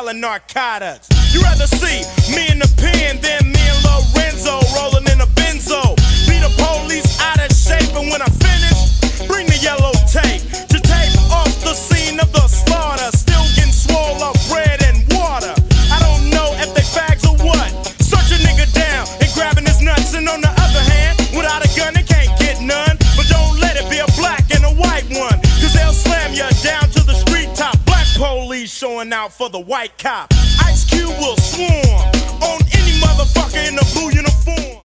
selling narcotics. You rather see me in the pen than me and Lorenzo rolling in a benzo. Be the police out of shape, and when I finish, bring the yellow tape to tape off the scene of the slaughter. Still getting swole up bread and water. I don't know if they fags or what. Search a nigga down and grabbing his nuts, and on the other hand, without a gun they can't get none. But don't let it be a black and a white one, cause they'll slam you down to the street top. Black police showing out for the white cop. Ice Cube will swarm on any motherfucker in the blue uniform.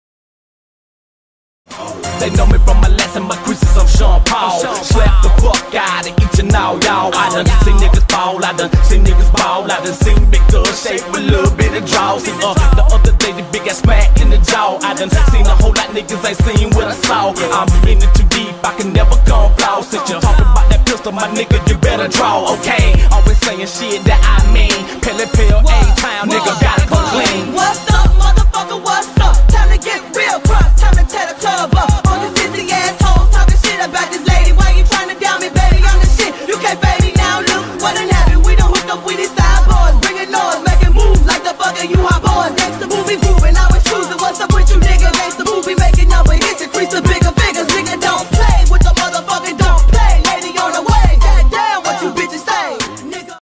They know me from my lesson, my creases, I'm Sean Paul. Slap the fuck out of each and all y'all. I done seen niggas fall, I done seen niggas ball. I done seen big girls shape with a little bit of draw. See, the other day the big ass smack in the jaw. I done seen a whole lot niggas ain't seen what I saw. I'm in it too deep, I can never come flow. Since you talking about that pistol, my nigga, you better draw, okay? Always saying shit that I mean. Pill, A-Town, nigga, gotta come clean. What's up, mother?